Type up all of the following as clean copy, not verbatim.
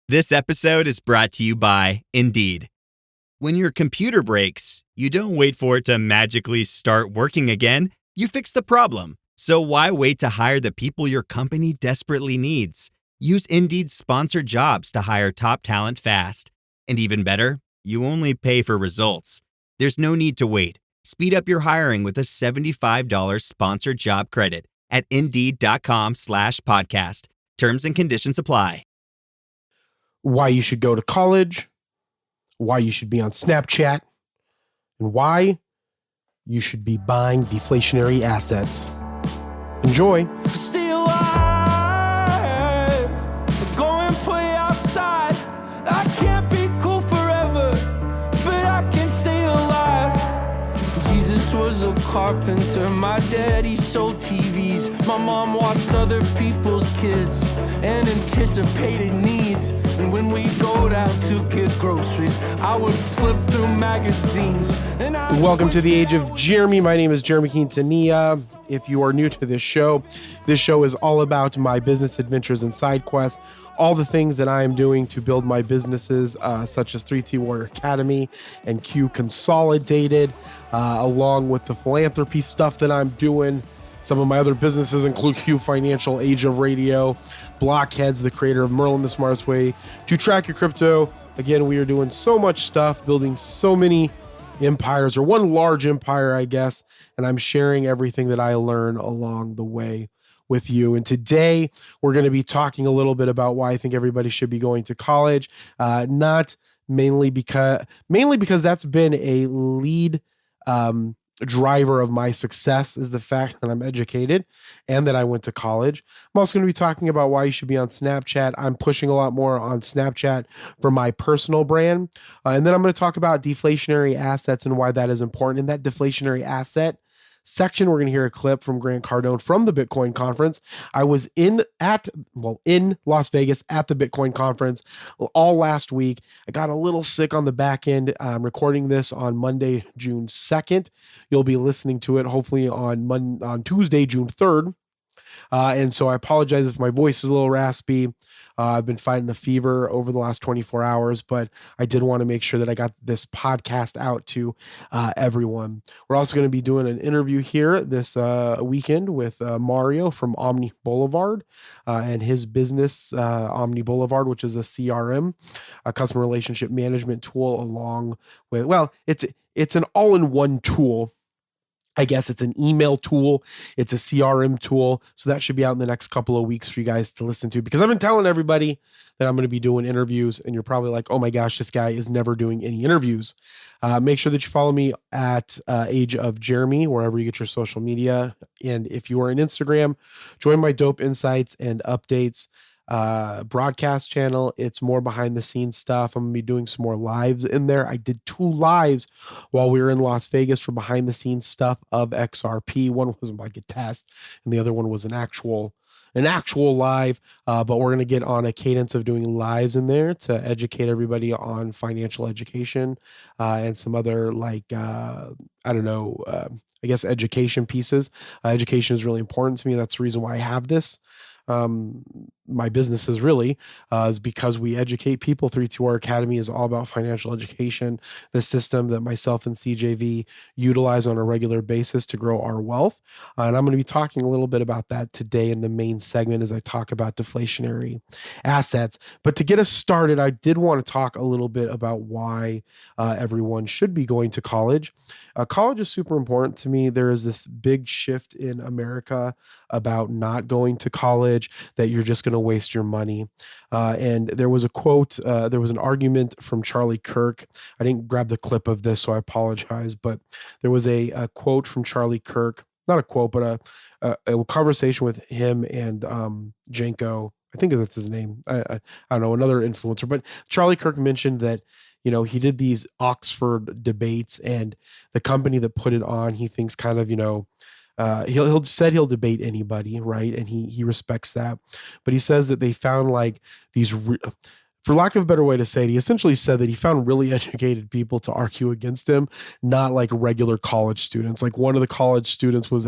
This episode is brought to you by Indeed. When your computer breaks, you don't wait for it to magically start working again. You fix the problem. So why wait to hire the people your company desperately needs? Use Indeed's sponsored jobs to hire top talent fast. And even better, you only pay for results. There's no need to wait. Speed up your hiring with a $75 sponsored job credit at Indeed.com/podcast. Terms and conditions apply. Why you should go to college, why you should be on Snapchat, and why you should be buying deflationary assets. Enjoy. Stay alive. Go and play outside. I can't be cool forever, but I can stay alive. Jesus was a carpenter. My daddy sold TVs. My mom watched other people's kids and anticipated needs. And when we go down to get groceries, I would flip through magazines. Welcome to the Age of Jeremy. My name is Jeremy Quintanilla. If you are new to this show is all about my business adventures and side quests, all the things that I am doing to build my businesses, such as 3T Warrior Academy and Q Consolidated, along with the philanthropy stuff that I'm doing. Some of my other businesses include Q Financial, Age of Radio, Blockheads, the creator of Merlin the Smartest Way to Track Your Crypto. Again, we are doing so much stuff, building so many empires, or one large empire, I guess, and I'm sharing everything that I learn along the way with you. And today we're going to be talking a little bit about why I think everybody should be going to college, not mainly because that's been a lead driver of my success, is the fact that I'm educated and that I went to college. I'm also going to be talking about why you should be on Snapchat. I'm pushing a lot more on Snapchat for my personal brand. And then I'm going to talk about deflationary assets and why that is important. In that deflationary asset section, we're going to hear a clip from Grant Cardone from the Bitcoin conference. I was in Las Vegas at the Bitcoin conference all last week. I got a little sick on the back end. I'm recording this on Monday, June 2nd. You'll be listening to it hopefully on Tuesday, June 3rd. And so I apologize if my voice is a little raspy. I've been fighting the fever over the last 24 hours, but I did want to make sure that I got this podcast out to everyone. We're also going to be doing an interview here this weekend with Mario from Omni Boulevard and his business, Omni Boulevard, which is a CRM, a customer relationship management tool, along with, it's an all-in-one tool. I guess it's an email tool. It's a CRM tool. So that should be out in the next couple of weeks for you guys to listen to, because I've been telling everybody that I'm going to be doing interviews, and you're probably like, oh my gosh, this guy is never doing any interviews. Make sure that you follow me at Age of Jeremy, wherever you get your social media. And if you are on Instagram, join my Dope Insights and Updates broadcast channel. It's more behind the scenes stuff. I'm gonna be doing some more lives in there. I did 2 lives while we were in Las Vegas for behind the scenes stuff of XRP. One was like a test, and the other one was an actual live. But we're gonna get on a cadence of doing lives in there to educate everybody on financial education and some other I guess education pieces. Education is really important to me, and that's the reason why I have this. My business is really is because we educate people. 3T Warrior Academy is all about financial education, the system that myself and CJV utilize on a regular basis to grow our wealth. And I'm going to be talking a little bit about that today in the main segment as I talk about deflationary assets. But to get us started, I did want to talk a little bit about why everyone should be going to college. College is super important to me. There is this big shift in America about not going to college, that you're just going to waste your money. And there was a quote, there was an argument from Charlie Kirk. I didn't grab the clip of this, so I apologize, but there was a quote from Charlie Kirk, not a quote, but a conversation with him and Janko. I think that's his name. I don't know, another influencer, but Charlie Kirk mentioned that, he did these Oxford debates, and the company that put it on, he thinks kind of, he'll debate anybody, right? And he respects that, but he says that they found like these for lack of a better way to say it, he essentially said that he found really educated people to argue against him, not like regular college students. Like one of the college students was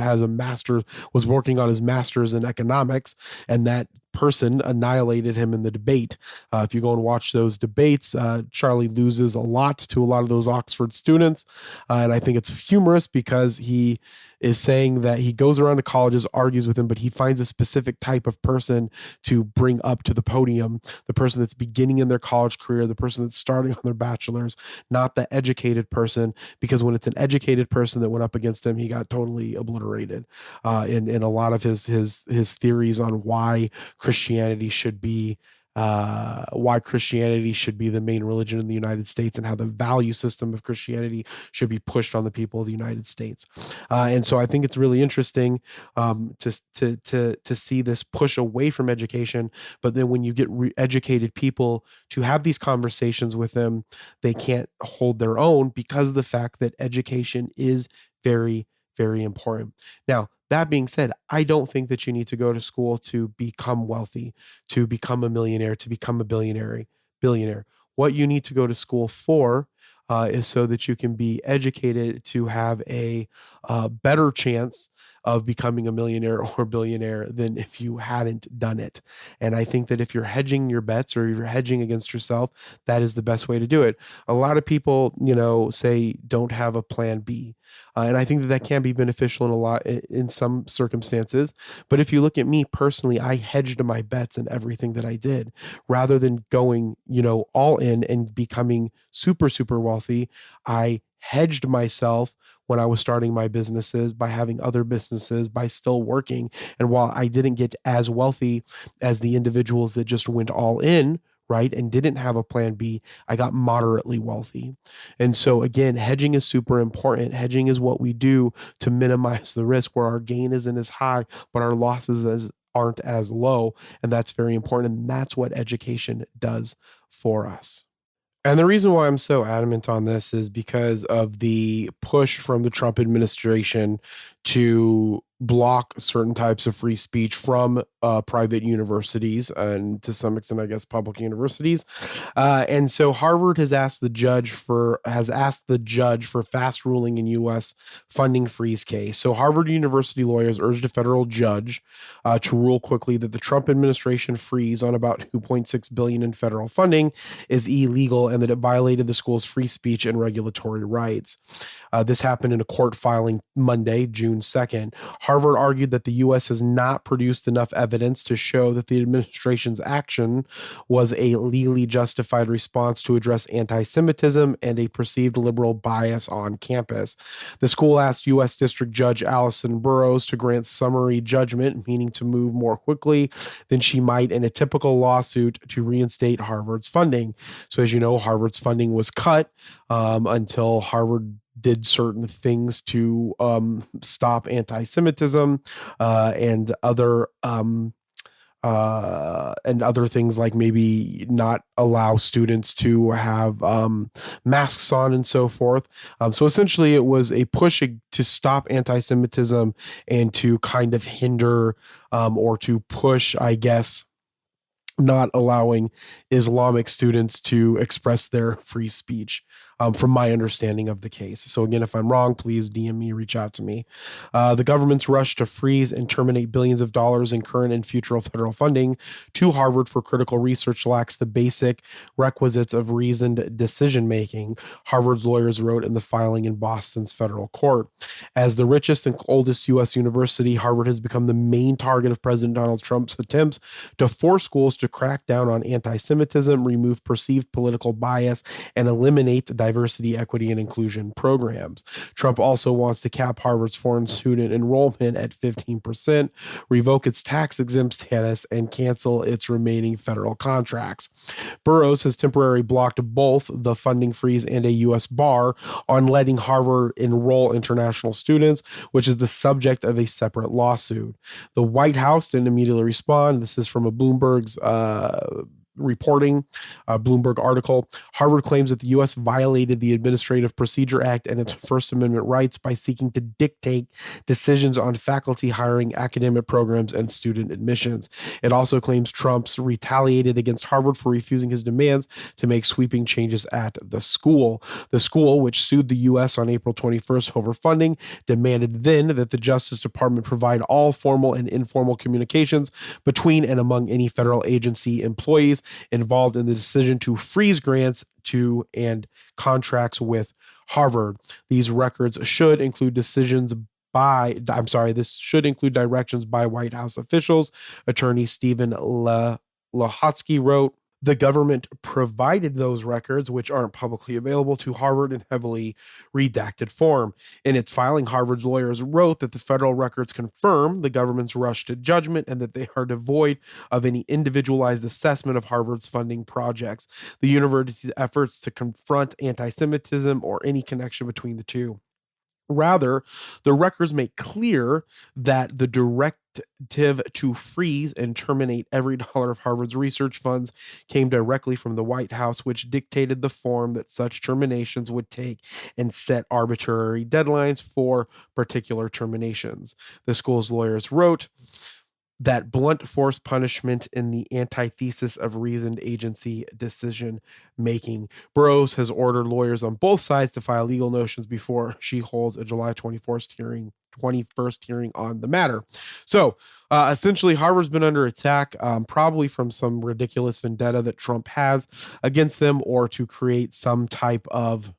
working on his master's in economics, and that person annihilated him in the debate. If you go and watch those debates, Charlie loses a lot to a lot of those Oxford students. And I think it's humorous because he is saying that he goes around to colleges, argues with them, but he finds a specific type of person to bring up to the podium, the person that's beginning in their college career, the person that's starting on their bachelor's, not the educated person, because when it's an educated person that went up against him, he got totally obliterated in a lot of his theories on why Christianity should be the main religion in the United States, and how the value system of Christianity should be pushed on the people of the United States. And so I think it's really interesting to see this push away from education. But then when you get educated people to have these conversations with them, they can't hold their own because of the fact that education is very, very important. Now, that being said, I don't think that you need to go to school to become wealthy, to become a millionaire, to become a billionaire. What you need to go to school for is so that you can be educated to have a better chance of becoming a millionaire or billionaire than if you hadn't done it. And I think that if you're hedging your bets or you're hedging against yourself, that is the best way to do it. A lot of people, say don't have a plan B. And I think that can be beneficial in some circumstances. But if you look at me personally, I hedged my bets in everything that I did rather than going, all in and becoming super, super wealthy. I hedged myself when I was starting my businesses by having other businesses, by still working. And while I didn't get as wealthy as the individuals that just went all in, right, and didn't have a plan B, I got moderately wealthy. And so again, hedging is super important. Hedging is what we do to minimize the risk, where our gain isn't as high, but our losses aren't as low. And that's very important. And that's what education does for us. And the reason why I'm so adamant on this is because of the push from the Trump administration to block certain types of free speech from private universities and to some extent, I guess, public universities. And so Harvard has asked the judge for fast ruling in U.S. funding freeze case. So Harvard University lawyers urged a federal judge to rule quickly that the Trump administration freeze on about $2.6 billion in federal funding is illegal and that it violated the school's free speech and regulatory rights. This happened in a court filing Monday, June 2nd. Harvard argued that the U.S. has not produced enough evidence to show that the administration's action was a legally justified response to address anti-Semitism and a perceived liberal bias on campus. The school asked U.S. District Judge Allison Burroughs to grant summary judgment, meaning to move more quickly than she might in a typical lawsuit to reinstate Harvard's funding. So as you know, Harvard's funding was cut until Harvard did certain things to stop anti-Semitism and other things, like maybe not allow students to have masks on and so forth. So essentially it was a push to stop anti-Semitism and to kind of hinder or to push, I guess, not allowing Islamic students to express their free speech, from my understanding of the case. So again, if I'm wrong, please DM me, reach out to me. The government's rush to freeze and terminate billions of dollars in current and future federal funding to Harvard for critical research lacks the basic requisites of reasoned decision-making, Harvard's lawyers wrote in the filing in Boston's federal court. As the richest and oldest U.S. university, Harvard has become the main target of President Donald Trump's attempts to force schools to crack down on anti-Semitism, remove perceived political bias, and eliminate diversity, equity, and inclusion programs. Trump also wants to cap Harvard's foreign student enrollment at 15%, revoke its tax-exempt status, and cancel its remaining federal contracts. Burroughs has temporarily blocked both the funding freeze and a U.S. bar on letting Harvard enroll international students, which is the subject of a separate lawsuit. The White House didn't immediately respond. This is from a Bloomberg's reporting, Bloomberg article. Harvard claims that the U.S. violated the Administrative Procedure Act and its First Amendment rights by seeking to dictate decisions on faculty hiring, academic programs, and student admissions. It also claims Trump's retaliated against Harvard for refusing his demands to make sweeping changes at the school. The school, which sued the U.S. on April 21st over funding, demanded then that the Justice Department provide all formal and informal communications between and among any federal agency employees involved in the decision to freeze grants to and contracts with Harvard. These records should include decisions this should include directions by White House officials. Attorney Stephen Lahotsky wrote, the government provided those records, which aren't publicly available, to Harvard in heavily redacted form. In its filing, Harvard's lawyers wrote that the federal records confirm the government's rush to judgment and that they are devoid of any individualized assessment of Harvard's funding projects, the university's efforts to confront anti-Semitism, or any connection between the two. Rather, the records make clear that the directive to freeze and terminate every dollar of Harvard's research funds came directly from the White House, which dictated the form that such terminations would take and set arbitrary deadlines for particular terminations. The school's lawyers wrote that blunt force punishment in the antithesis of reasoned agency decision making. Burroughs has ordered lawyers on both sides to file legal motions before she holds a July 21st hearing on the matter. So essentially, Harvard's been under attack, probably from some ridiculous vendetta that Trump has against them, or to create some type of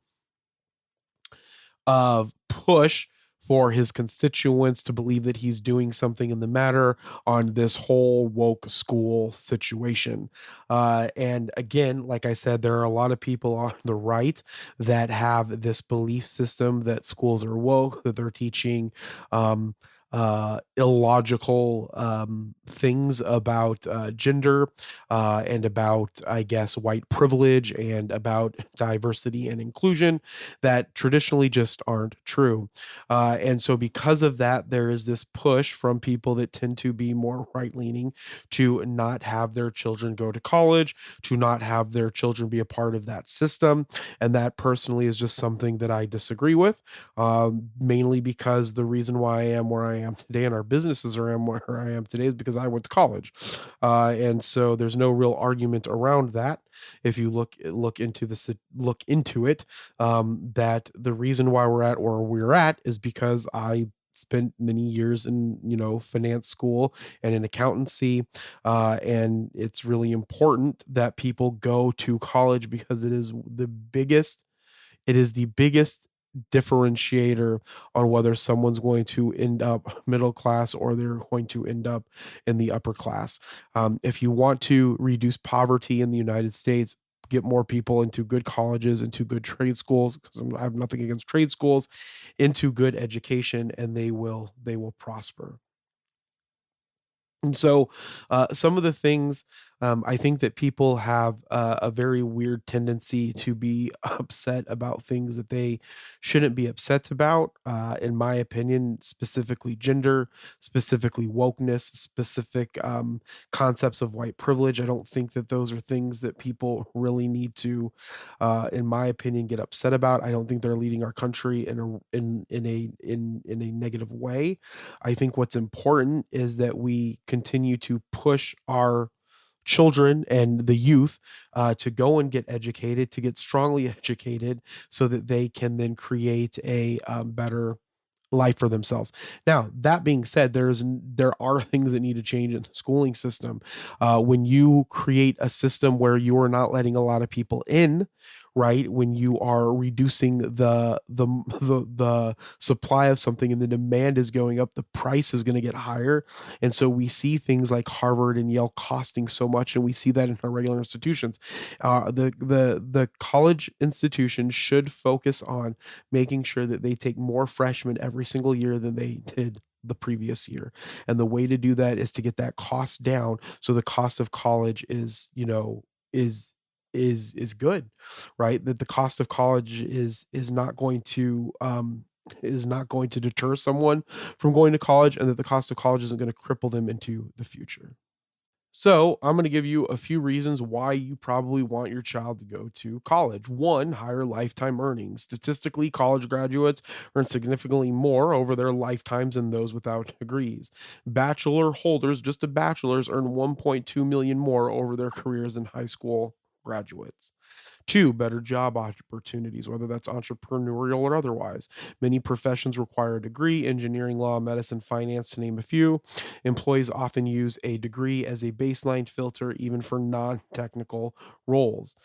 push for his constituents to believe that he's doing something in the matter on this whole woke school situation. And again, like I said, there are a lot of people on the right that have this belief system that schools are woke, that they're teaching illogical things about gender and about, I guess, white privilege and about diversity and inclusion that traditionally just aren't true. And so because of that, there is this push from people that tend to be more right-leaning to not have their children go to college, to not have their children be a part of that system. And that personally is just something that I disagree with, mainly because the reason why I am where I am today and our businesses are where I am today is because I went to college. And so there's no real argument around that. If you look into it, that the reason why we're at where we're at is because I spent many years in finance school and in accountancy, and it's really important that people go to college because it is the biggest differentiator on whether someone's going to end up middle class or they're going to end up in the upper class. If you want to reduce poverty in the United States, get more people into good colleges, into good trade schools, because I have nothing against trade schools, into good education, and they will prosper. And so some of the things, I think that people have a very weird tendency to be upset about things that they shouldn't be upset about. In my opinion, specifically gender, specifically wokeness, specific concepts of white privilege. I don't think that those are things that people really need to, in my opinion, get upset about. I don't think they're leading our country in a negative way. I think what's important is that we continue to push our children and the youth to go and get educated, to get strongly educated, so that they can then create a better life for themselves. Now, that being said, there are things that need to change in the schooling system. When you create a system where you are not letting a lot of people in, right? When you are reducing the supply of something and the demand is going up, the price is going to get higher. And so we see things like Harvard and Yale costing so much, and we see that in our regular institutions. The college institution should focus on making sure that they take more freshmen every single year than they did the previous year. And the way to do that is to get that cost down, so the cost of college is good, right? That the cost of college is not going to deter someone from going to college, and that the cost of college isn't going to cripple them into the future. So, I'm going to give you a few reasons why you probably want your child to go to college. One, higher lifetime earnings. Statistically, college graduates earn significantly more over their lifetimes than those without degrees. Bachelor holders, just the bachelors, earn 1.2 million more over their careers than high school graduates. Two, better job opportunities, whether that's entrepreneurial or otherwise. Many professions require a degree: engineering, law, medicine, finance, to name a few. Employees often use a degree as a baseline filter, even for non technical roles.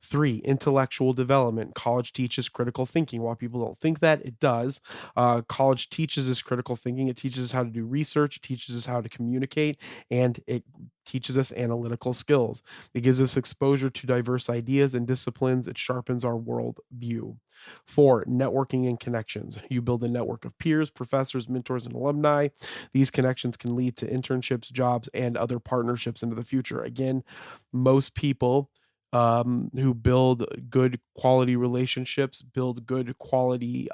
Three, intellectual development. College teaches critical thinking. While people don't think that, it does. College teaches us critical thinking. It teaches us how to do research. It teaches us how to communicate, and it teaches us analytical skills. It gives us exposure to diverse ideas and disciplines. It sharpens our world view. Four, networking and connections. You build a network of peers, professors, mentors, and alumni. These connections can lead to internships, jobs, and other partnerships into the future. Again, most people who build good quality relationships build good quality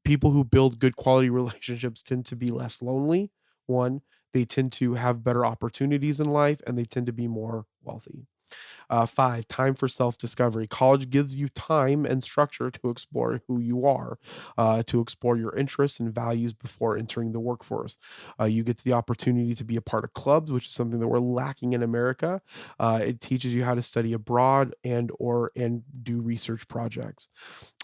people who build good quality relationships tend to be less lonely. One, they tend to have better opportunities in life, and they tend to be more wealthy. Five, time for self discovery. College gives you time and structure to explore who you are, to explore your interests and values before entering the workforce. You get the opportunity to be a part of clubs, which is something that we're lacking in America. It teaches you how to study abroad and do research projects.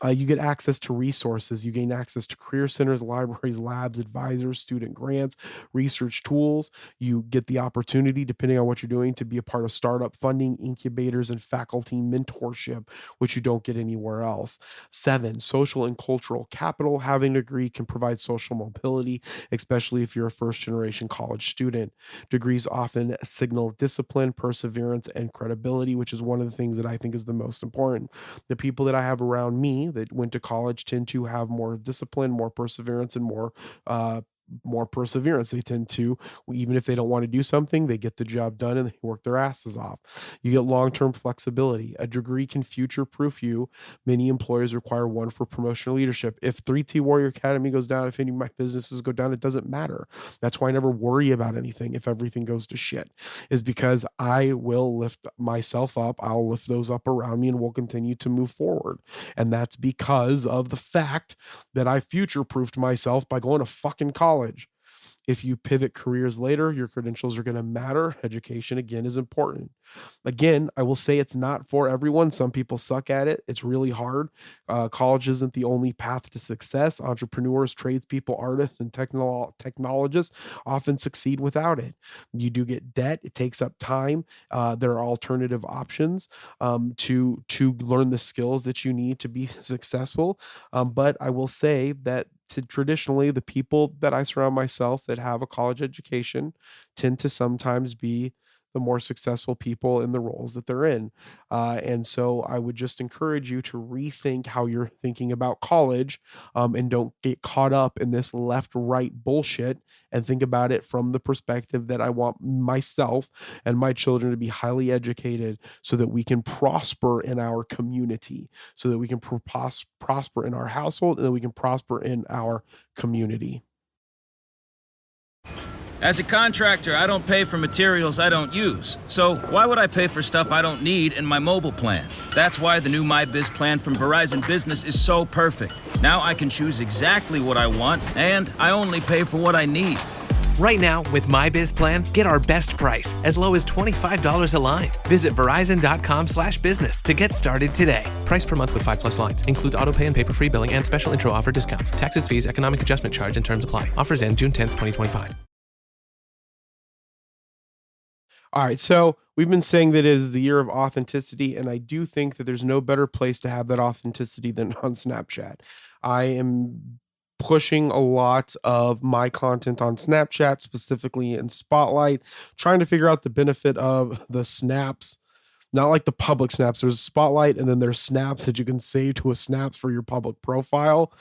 You get access to resources. You gain access to career centers, libraries, labs, advisors, student grants, research tools. You get the opportunity, depending on what you're doing, to be a part of startup funding, incubators, and faculty mentorship, which you don't get anywhere else. Seven, social and cultural capital. Having a degree can provide social mobility, especially if you're a first generation college student. Degrees often signal discipline, perseverance, and credibility, which is one of the things that I think is the most important. The people that I have around me that went to college tend to have more discipline, more perseverance, and more perseverance. They tend to, even if they don't want to do something, they get the job done and they work their asses off. You get long-term flexibility. A degree can future-proof you. Many employers require one for promotional leadership. If 3T Warrior Academy goes down, if any of my businesses go down, it doesn't matter. That's why I never worry about anything if everything goes to shit, is because I will lift myself up. I'll lift those up around me and we'll continue to move forward. And that's because of the fact that I future-proofed myself by going to fucking college. If you pivot careers later, your credentials are going to matter. Education, again, is important. Again, I will say it's not for everyone. Some people suck at it. It's really hard. College isn't the only path to success. Entrepreneurs, tradespeople, artists, and technologists often succeed without it. You do get debt. It takes up time. There are alternative options to learn the skills that you need to be successful. But I will say that traditionally, the people that I surround myself that have a college education tend to sometimes be the more successful people in the roles that they're in. And so I would just encourage you to rethink how you're thinking about college, and don't get caught up in this left-right bullshit, and think about it from the perspective that I want myself and my children to be highly educated so that we can prosper in our community, so that we can prosper in our household, and that we can prosper in our community. As a contractor, I don't pay for materials I don't use. So why would I pay for stuff I don't need in my mobile plan? That's why the new MyBiz plan from Verizon Business is so perfect. Now I can choose exactly what I want, and I only pay for what I need. Right now, with MyBiz plan, get our best price, as low as $25 a line. Visit verizon.com/business to get started today. Price per month with 5+ lines. Includes autopay and paper-free billing and special intro offer discounts. Taxes, fees, economic adjustment charge, and terms apply. Offers end June 10th, 2025. All right, so we've been saying that it is the year of authenticity, and I do think that there's no better place to have that authenticity than on Snapchat. I am pushing a lot of my content on Snapchat, specifically in Spotlight, trying to figure out the benefit of the snaps. Not like the public snaps. There's Spotlight, and then there's snaps that you can save to a snaps for your public profile.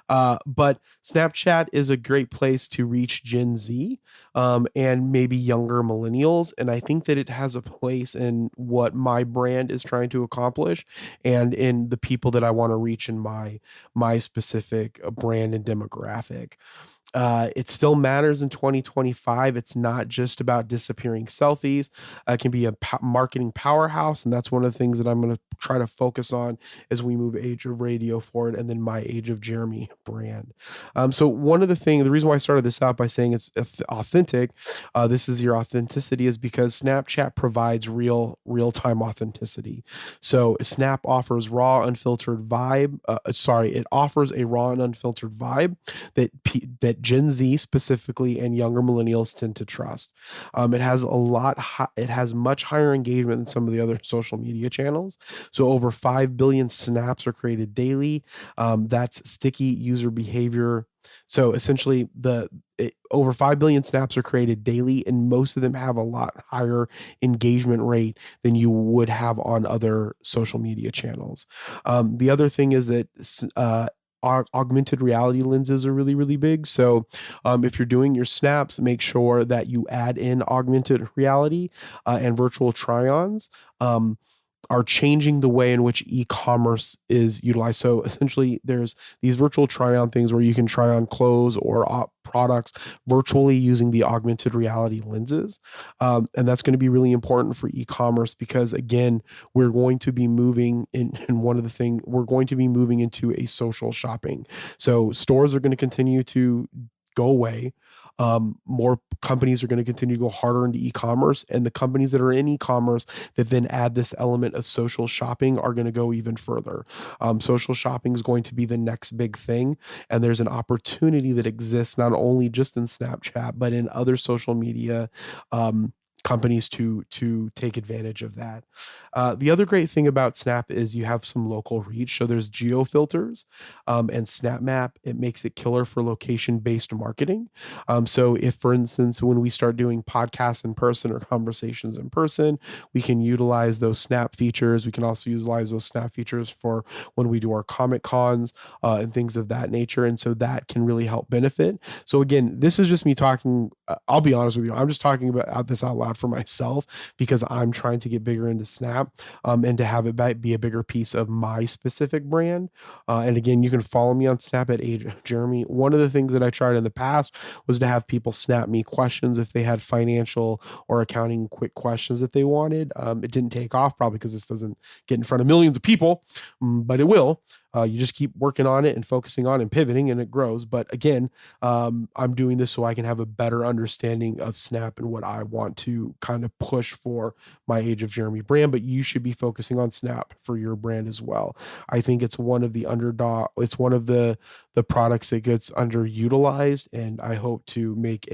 But Snapchat is a great place to reach Gen Z and maybe younger millennials. And I think that it has a place in what my brand is trying to accomplish and in the people that I want to reach in my specific brand and demographic. It still matters in 2025. It's not just about disappearing selfies. It can be a marketing powerhouse, and that's one of the things that I'm going to try to focus on as we move Age of Radio forward, and then my Age of Jeremy brand. So one of the reason why I started this out by saying it's authentic, this is your authenticity, is because Snapchat provides real-time authenticity. So Snap offers raw, unfiltered vibe. It offers a raw and unfiltered vibe that Gen Z specifically and younger millennials tend to trust. It has it has much higher engagement than some of the other social media channels. So over 5 billion snaps are created daily. That's sticky user behavior. So essentially, over 5 billion snaps are created daily, and most of them have a lot higher engagement rate than you would have on other social media channels. The other thing is that augmented reality lenses are really, really big. So if you're doing your snaps, make sure that you add in augmented reality and virtual try-ons. Are changing the way in which e-commerce is utilized. So essentially, there's these virtual try-on things where you can try on clothes or products virtually using the augmented reality lenses, and that's going to be really important for e-commerce because, again, we're going to be moving we're going to be moving into a social shopping. So stores are going to continue to go away. More companies are going to continue to go harder into e-commerce, and the companies that are in e-commerce that then add this element of social shopping are going to go even further. Social shopping is going to be the next big thing, and there's an opportunity that exists not only just in Snapchat but in other social media companies to take advantage of that. The other great thing about Snap is you have some local reach. So there's geo filters and Snap Map. It makes it killer for location-based marketing. So if, for instance, when we start doing podcasts in person or conversations in person, we can utilize those Snap features. We can also utilize those Snap features for when we do our Comic Cons and things of that nature. And so that can really help benefit. So again, this is just me talking. I'll be honest with you. I'm just talking about this out loud for myself because I'm trying to get bigger into Snap and to have it be a bigger piece of my specific brand. And again, you can follow me on Snap at Age of Jeremy. One of the things that I tried in the past was to have people snap me questions if they had financial or accounting quick questions that they wanted. It didn't take off probably because this doesn't get in front of millions of people, but it will. You just keep working on it and focusing on and pivoting, and it grows. But again, I'm doing this so I can have a better understanding of Snap and what I want to kind of push for my Age of Jeremy brand. But you should be focusing on Snap for your brand as well. I think it's one of the it's one of the products that gets underutilized, and I hope to make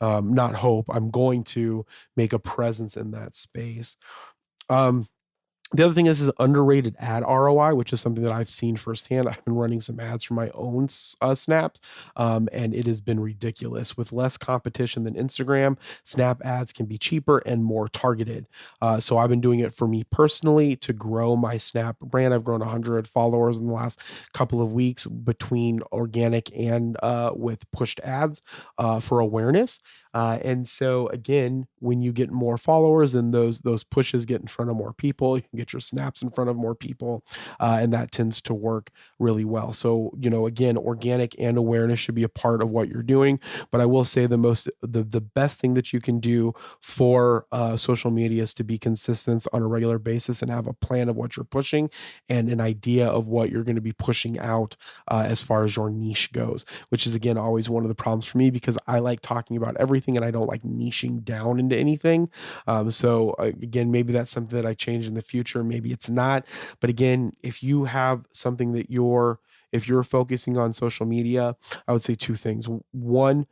I'm going to make a presence in that space. The other thing is underrated ad ROI, which is something that I've seen firsthand. I've been running some ads for my own snaps, and it has been ridiculous. With less competition than Instagram, Snap ads can be cheaper and more targeted. So I've been doing it for me personally to grow my Snap brand. I've grown 100 followers in the last couple of weeks between organic and with pushed ads for awareness. And so again, when you get more followers and those pushes get in front of more people, you can get your snaps in front of more people, and that tends to work really well. So, again, organic and awareness should be a part of what you're doing. But I will say the best thing that you can do for social media is to be consistent on a regular basis and have a plan of what you're pushing and an idea of what you're going to be pushing out as far as your niche goes, which is, again, always one of the problems for me because I like talking about everything and I don't like niching down into anything. So again, maybe that's something that I change in the future. Maybe it's not. But again, if you have something that if you're focusing on social media, I would say two things. One,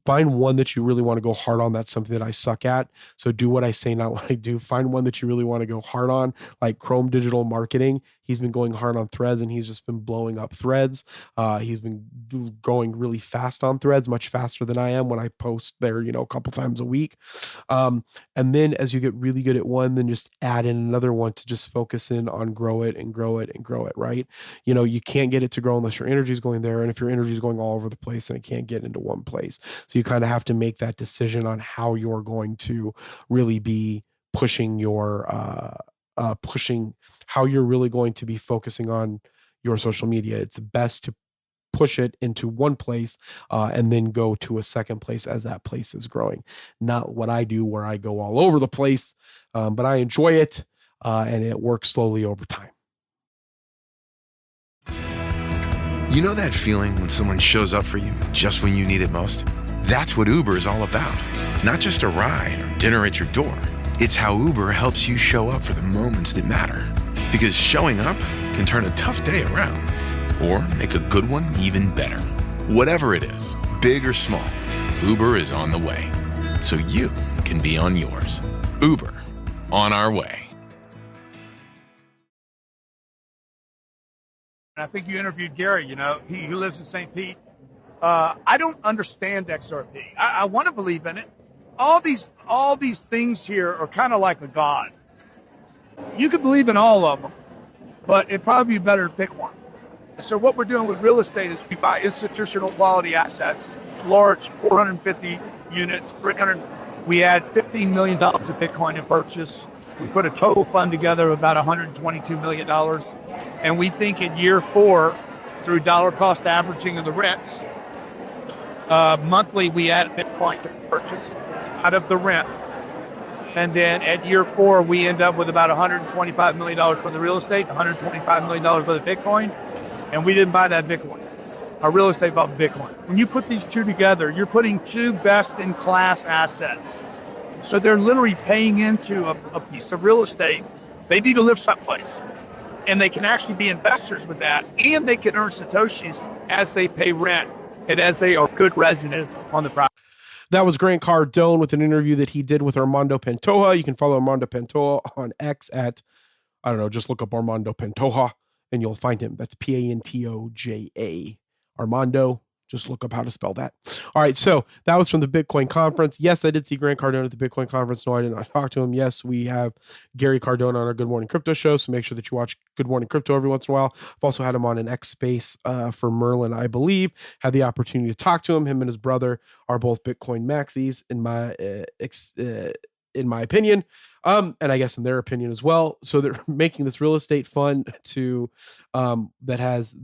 find one that you really want to go hard on. That's something that I suck at. So do what I say, not what I do. Find one that you really want to go hard on, like Chrome Digital Marketing. He's been going hard on Threads and he's just been blowing up Threads. He's been going really fast on Threads, much faster than I am when I post there, a couple times a week. And then as you get really good at one, then just add in another one to just focus in on grow it and grow it and grow it, right? You can't get it to grow unless your energy is going there. And if your energy is going all over the place, then it can't get into one place. So you kind of have to make that decision on how you're going to really be pushing how you're really going to be focusing on your social media. It's best to push it into one place and then go to a second place as that place is growing. Not what I do, where I go all over the place, but I enjoy it and it works slowly over time. You know that feeling when someone shows up for you just when you need it most? That's what Uber is all about. Not just a ride or dinner at your door. It's how Uber helps you show up for the moments that matter. Because showing up can turn a tough day around or make a good one even better. Whatever it is, big or small, Uber is on the way. So you can be on yours. Uber, on our way. I think you interviewed Gary, he lives in St. Pete. I don't understand XRP. I want to believe in it. All these things here are kind of like a god. You could believe in all of them, but it'd probably be better to pick one. So what we're doing with real estate is we buy institutional quality assets, large 450 units, 300. We add $15 million of Bitcoin in purchase. We put a total fund together of about $122 million. And we think in year 4, through dollar cost averaging of the rents, monthly we add Bitcoin to purchase out of the rent. And then at year 4, we end up with about $125 million for the real estate, $125 million for the Bitcoin. And we didn't buy that Bitcoin. Our real estate bought Bitcoin. When you put these two together, you're putting two best-in-class assets. So they're literally paying into a piece of real estate. They need to live someplace. And they can actually be investors with that. And they can earn Satoshis as they pay rent and as they are good residents on the property. That was Grant Cardone with an interview that he did with Armando Pantoja. You can follow Armando Pantoja on X at, just look up Armando Pantoja and you'll find him. That's Pantoja. Armando. Just look up how to spell that. All right, so that was from the Bitcoin conference. Yes, I did see Grant Cardone at the Bitcoin conference. No, I did not talk to him. Yes, we have Gary Cardone on our Good Morning Crypto show, so make sure that you watch Good Morning Crypto every once in a while. I've also had him on an X Space for Merlin, I believe. Had the opportunity to talk to him. Him and his brother are both Bitcoin maxis in my opinion, and I guess in their opinion as well. So they're making this real estate fund that has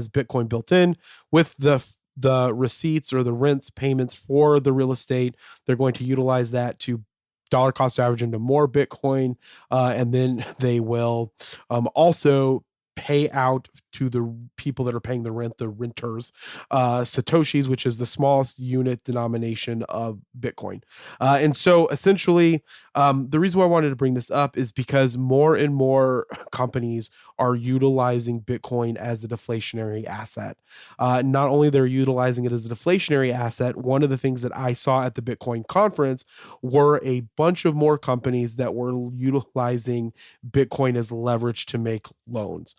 Bitcoin built in with the receipts or the rents payments for the real estate. They're going to utilize that to dollar cost average into more Bitcoin, and then they will also pay out to the people that are paying the rent, the renters, Satoshis, which is the smallest unit denomination of Bitcoin. And so essentially, the reason why I wanted to bring this up is because more and more companies are utilizing Bitcoin as a deflationary asset. Not only they're utilizing it as a deflationary asset, one of the things that I saw at the Bitcoin conference were a bunch of more companies that were utilizing Bitcoin as leverage to make loans,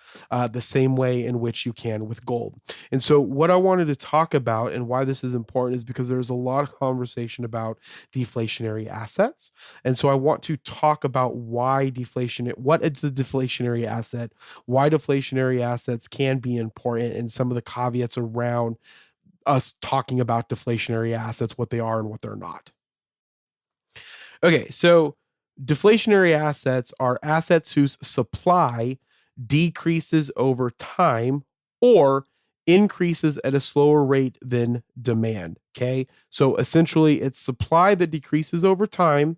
the same way in which you can with gold. And so what I wanted to talk about and why this is important is because there's a lot of conversation about deflationary assets. And so I want to talk about what is the deflationary asset, why deflationary assets can be important, and some of the caveats around us talking about deflationary assets, what they are and what they're not. Okay, so deflationary assets are assets whose supply decreases over time or increases at a slower rate than demand. Okay. So essentially it's supply that decreases over time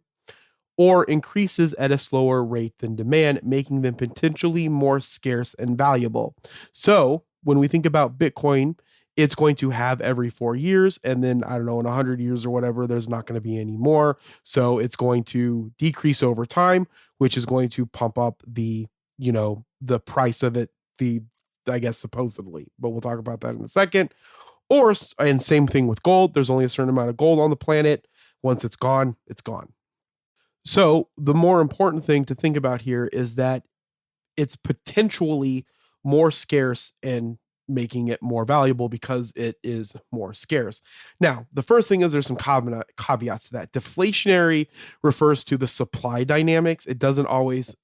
or increases at a slower rate than demand, making them potentially more scarce and valuable. So when we think about Bitcoin, it's going to have every 4 years. And then, in 100 years or whatever, there's not going to be any more. So it's going to decrease over time, which is going to pump up the price of it, I guess supposedly, but we'll talk about that in a second. And same thing with gold. There's only a certain amount of gold on the planet. Once it's gone, it's gone. So the more important thing to think about here is that it's potentially more scarce and making it more valuable because it is more scarce. Now, the first thing is there's some caveats to that. Deflationary refers to the supply dynamics. It doesn't always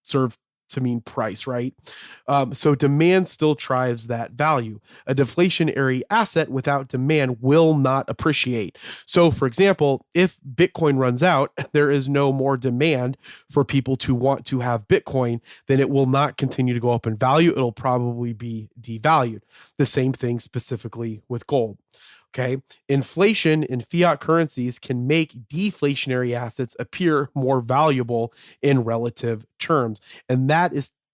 serve to mean price, right? So demand still drives that value. A deflationary asset without demand will not appreciate. So for example, if Bitcoin runs out, there is no more demand for people to want to have Bitcoin, then it will not continue to go up in value. It'll probably be devalued. The same thing specifically with gold. Okay. Inflation in fiat currencies can make deflationary assets appear more valuable in relative terms. And that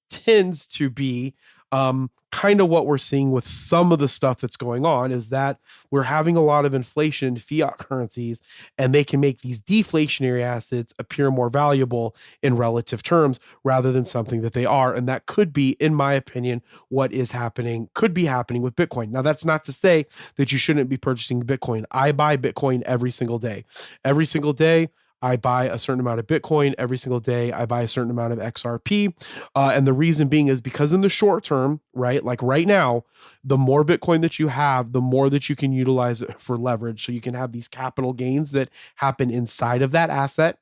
tends to be kind of what we're seeing with some of the stuff that's going on, is that we're having a lot of inflation in fiat currencies, and they can make these deflationary assets appear more valuable in relative terms rather than something that they are. And that could be, in my opinion, what is happening, could be happening with Bitcoin. Now, that's not to say that you shouldn't be purchasing Bitcoin. I buy Bitcoin every single day. Every single day, I buy a certain amount of Bitcoin. Every single day, I buy a certain amount of XRP. And the reason being is because in the short term, right, like right now, the more Bitcoin that you have, the more that you can utilize it for leverage. So you can have these capital gains that happen inside of that asset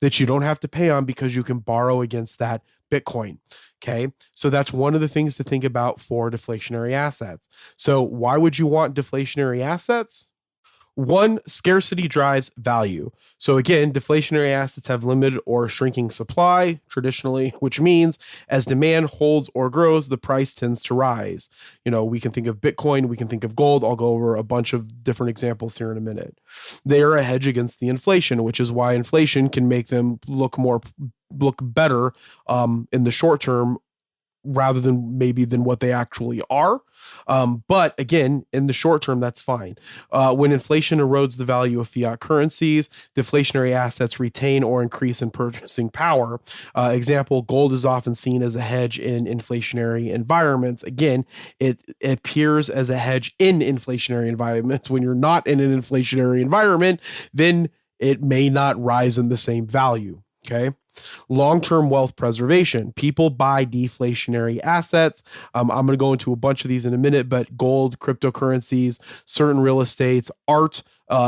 that you don't have to pay on because you can borrow against that Bitcoin. Okay. So that's one of the things to think about for deflationary assets. So why would you want deflationary assets? One, scarcity drives value. So again, deflationary assets have limited or shrinking supply traditionally, which means as demand holds or grows, the price tends to rise. We can think of Bitcoin, we can think of gold. I'll go over a bunch of different examples here in a minute. They are a hedge against the inflation, which is why inflation can make them look better in the short term rather than what they actually are. But again, in the short term, that's fine. When inflation erodes the value of fiat currencies, deflationary assets retain or increase in purchasing power. Example, gold is often seen as a hedge in inflationary environments. Again, it appears as a hedge in inflationary environments. When you're not in an inflationary environment, then it may not rise in the same value. Okay. Long-term wealth preservation. People buy deflationary assets. I'm going to go into a bunch of these in a minute, but gold, cryptocurrencies, certain real estates, art,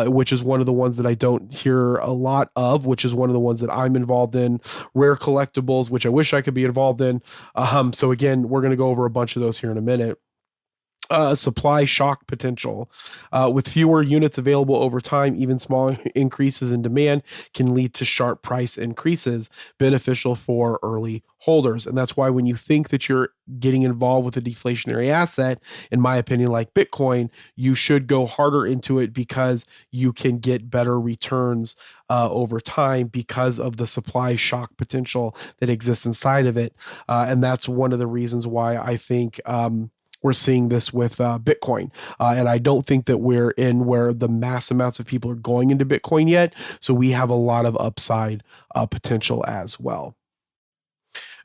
which is one of the ones that I don't hear a lot of, which is one of the ones that I'm involved in, rare collectibles, which I wish I could be involved in. So again, we're going to go over a bunch of those here in a minute. Supply shock potential. With fewer units available over time, even small increases in demand can lead to sharp price increases, beneficial for early holders. And that's why when you think that you're getting involved with a deflationary asset, in my opinion, like Bitcoin, you should go harder into it because you can get better returns over time because of the supply shock potential that exists inside of it. And that's one of the reasons why I think we're seeing this with Bitcoin. And I don't think that we're in where the mass amounts of people are going into Bitcoin yet. So we have a lot of upside potential as well.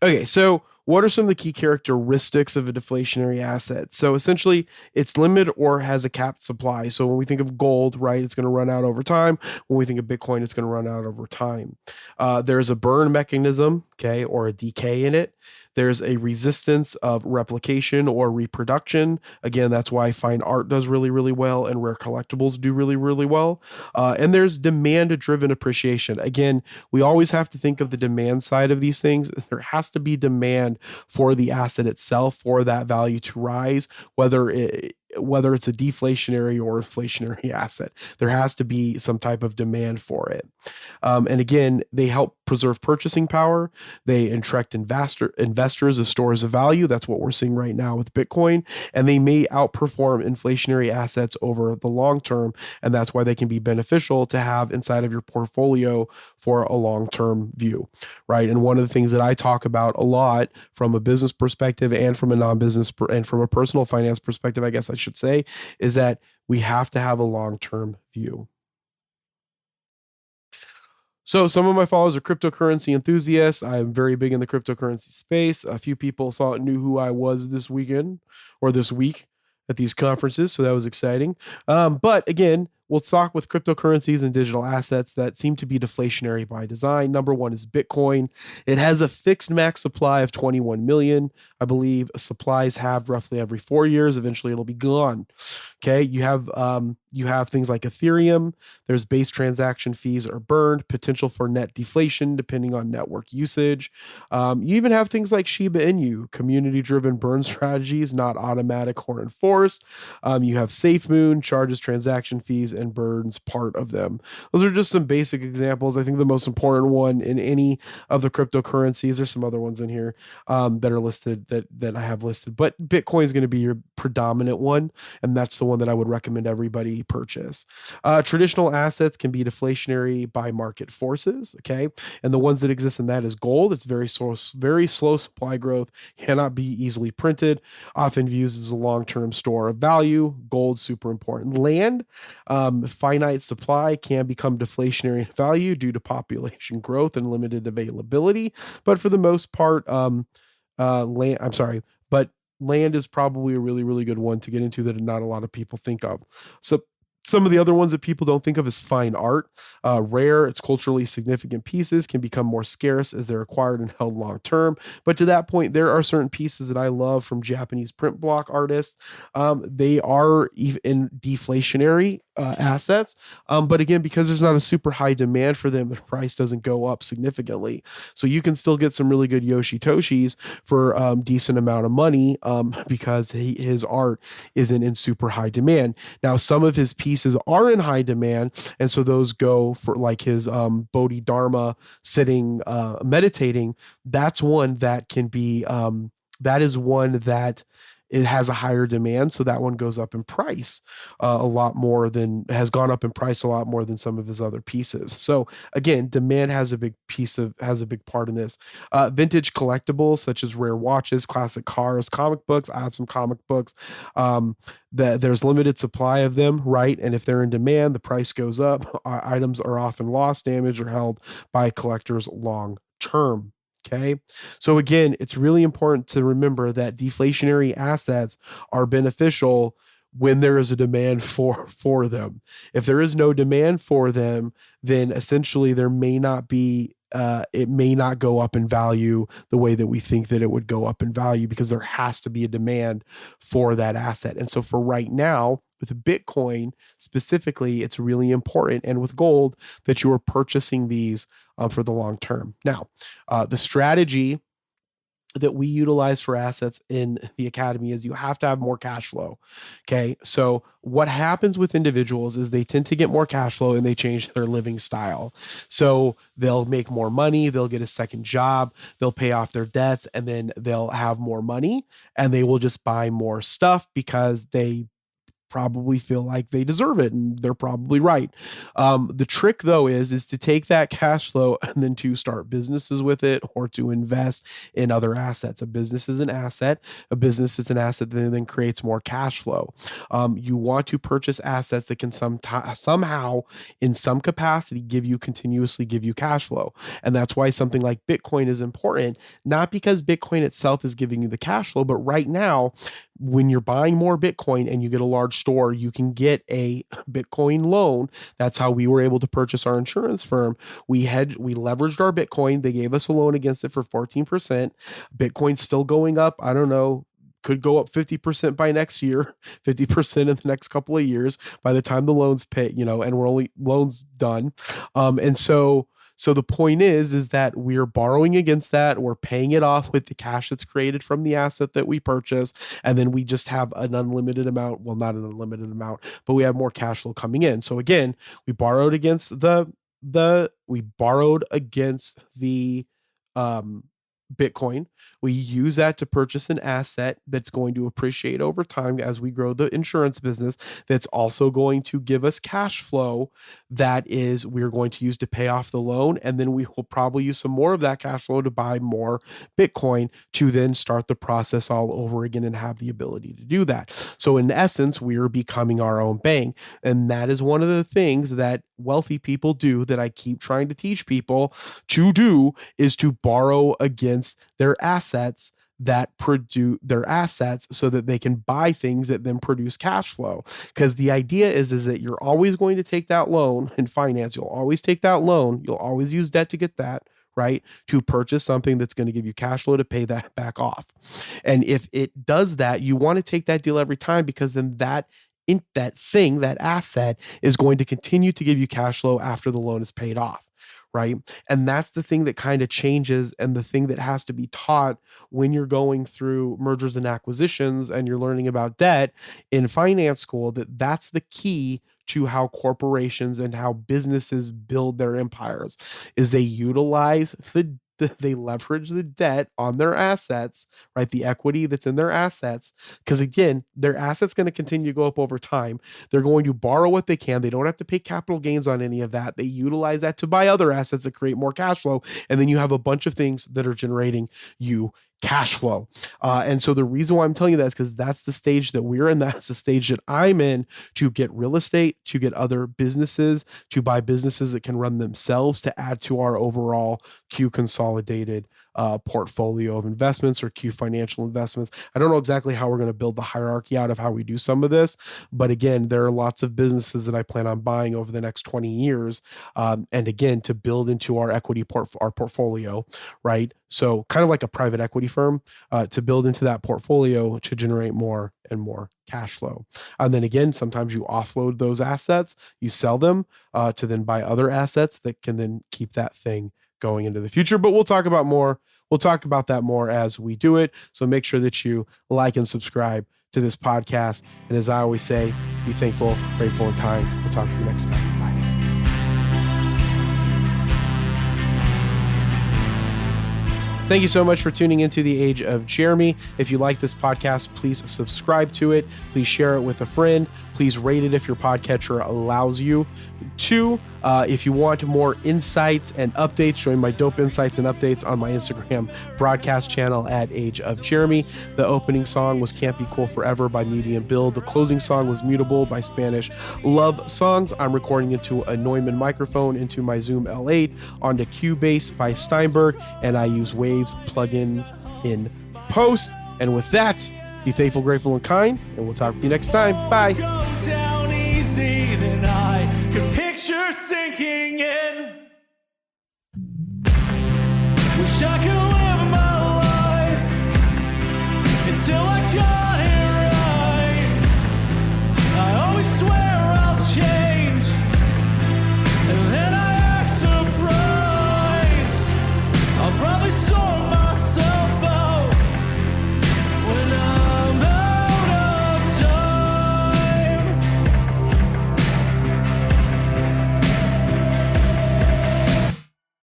Okay, so what are some of the key characteristics of a deflationary asset? So essentially, it's limited or has a capped supply. So when we think of gold, right, it's going to run out over time. When we think of Bitcoin, it's going to run out over time. There's a burn mechanism, okay, or a decay in it. There's a resistance of replication or reproduction. Again, that's why fine art does really, really well and rare collectibles do really, really well. And there's demand-driven appreciation. Again, we always have to think of the demand side of these things. There has to be demand for the asset itself, for that value to rise, whether it's a deflationary or inflationary asset. There has to be some type of demand for it. And again, they help preserve purchasing power. They attract investors as stores of value. That's what we're seeing right now with Bitcoin. And they may outperform inflationary assets over the long term. And that's why they can be beneficial to have inside of your portfolio for a long-term view, right? And one of the things that I talk about a lot from a business perspective and from a non-business and from a personal finance perspective, I guess I should say, is that we have to have a long-term view. So some of my followers are cryptocurrency enthusiasts. I'm very big in the cryptocurrency space. A few people knew who I was this weekend or this week at these conferences. So that was exciting. But again, we'll talk with cryptocurrencies and digital assets that seem to be deflationary by design. Number one is Bitcoin. It has a fixed max supply of 21 million. I believe supplies have roughly every 4 years. Eventually it'll be gone. Okay. You have things like Ethereum. There's base transaction fees are burned, potential for net deflation depending on network usage. You even have things like Shiba Inu, community-driven burn strategies, not automatic or enforced. You have SafeMoon, charges transaction fees and burns part of them. Those are just some basic examples. I think the most important one in any of the cryptocurrencies, there's some other ones in here that are listed that I have listed, but Bitcoin is going to be your predominant one, and that's the one that I would recommend everybody purchase. Traditional assets can be deflationary by market forces, okay? And the ones that exist in that is gold. It's very slow supply growth, cannot be easily printed, often used as a long-term store of value. Gold, super important. Land, finite supply, can become deflationary in value due to population growth and limited availability. But for the most part, land is probably a really, really good one to get into that not a lot of people think of. So some of the other ones that people don't think of is fine art. Rare, it's culturally significant pieces can become more scarce as they're acquired and held long term. But to that point, there are certain pieces that I love from Japanese print block artists. They are even deflationary assets. But again, because there's not a super high demand for them, the price doesn't go up significantly. So you can still get some really good Yoshitoshis for decent amount of money because his art isn't in super high demand. Now, some of his pieces are in high demand, and so those go for like his Bodhidharma sitting meditating. That's one that can be that is one that it has a higher demand, so that one goes up in price has gone up in price a lot more than some of his other pieces. So again, demand has a big part in this. Vintage collectibles such as rare watches, classic cars, comic books. I have some comic books. There's limited supply of them, right? And if they're in demand, the price goes up. Items are often lost, damaged, or held by collectors long term. Okay. So again, it's really important to remember that deflationary assets are beneficial when there is a demand for them. If there is no demand for them, then essentially there may not be it may not go up in value the way that we think that it would go up in value, because there has to be a demand for that asset. And so for right now, with Bitcoin specifically, it's really important, and with gold, that you are purchasing these for the long term. Now, the strategy that we utilize for assets in the academy is you have to have more cash flow. Okay. So what happens with individuals is they tend to get more cash flow and they change their living style. So they'll make more money, they'll get a second job, they'll pay off their debts, and then they'll have more money and they will just buy more stuff because they probably feel like they deserve it, and they're probably right. The trick though is to take that cash flow and then to start businesses with it, or to invest in other assets. A business is an asset. A business is an asset that then creates more cash flow. You want to purchase assets that can somehow, in some capacity, continuously give you cash flow. And that's why something like Bitcoin is important, not because Bitcoin itself is giving you the cash flow, but right now, when you're buying more Bitcoin and you get a large store, you can get a Bitcoin loan. That's how we were able to purchase our insurance firm. We leveraged our Bitcoin. They gave us a loan against it for 14%. Bitcoin's still going up. I don't know, could go up 50% by next year, 50% in the next couple of years by the time the loans pay, and we're only loans done. So the point is that we're borrowing against that. We're paying it off with the cash that's created from the asset that we purchase. And then we just have an unlimited amount. Well, not an unlimited amount, but we have more cash flow coming in. So again, we borrowed against the Bitcoin. We use that to purchase an asset that's going to appreciate over time as we grow the insurance business. That's also going to give us cash flow that is we're going to use to pay off the loan. And then we will probably use some more of that cash flow to buy more Bitcoin to then start the process all over again and have the ability to do that. So in essence, we are becoming our own bank. And that is one of the things that wealthy people do that I keep trying to teach people to do, is to borrow against their assets that produce their assets so that they can buy things that then produce cash flow. Because the idea is that you're always going to take that loan in finance. You'll always take that loan. You'll always use debt to get that, right? To purchase something that's going to give you cash flow to pay that back off. And if it does that, you want to take that deal every time, because then that asset is going to continue to give you cash flow after the loan is paid off. Right. And that's the thing that kind of changes, and the thing that has to be taught when you're going through mergers and acquisitions and you're learning about debt in finance school, that's the key to how corporations and how businesses build their empires, is they utilize they leverage the debt on their assets, right? The equity that's in their assets. Because again, their assets going to continue to go up over time. They're going to borrow what they can. They don't have to pay capital gains on any of that. They utilize that to buy other assets that create more cash flow. And then you have a bunch of things that are generating you cash flow. And so the reason why I'm telling you that is because that's the stage that we're in. That's the stage that I'm in, to get real estate, to get other businesses, to buy businesses that can run themselves, to add to our overall Q consolidated portfolio of investments, or Q financial investments. I don't know exactly how we're going to build the hierarchy out of how we do some of this, but again, there are lots of businesses that I plan on buying over the next 20 years. And again, to build into our equity our portfolio, right? So kind of like a private equity firm, to build into that portfolio to generate more and more cash flow. And then again, sometimes you offload those assets, you sell them to then buy other assets that can then keep that thing going into the future. But we'll talk about that more as we do it. So make sure that you like and subscribe to this podcast. And as I always say, be thankful, grateful, and kind. We'll talk to you next time. Bye. Thank you so much for tuning into The Age of Jeremy. If you like this podcast, please subscribe to it. Please share it with a friend. Please rate it if your podcatcher allows you to. If you want more insights and updates, join my dope insights and updates on my Instagram broadcast channel at Age of Jeremy. The opening song was Can't Be Cool Forever by Medium Bill. The closing song was Mutable by Spanish Love Songs. I'm recording into a Neumann microphone into my Zoom L8 onto Cubase by Steinberg, and I use Waves plugins in post. And with that, be thankful, grateful, and kind, and we'll talk to you next time. Bye. Go down easy, then I could picture sinking in. Wish I could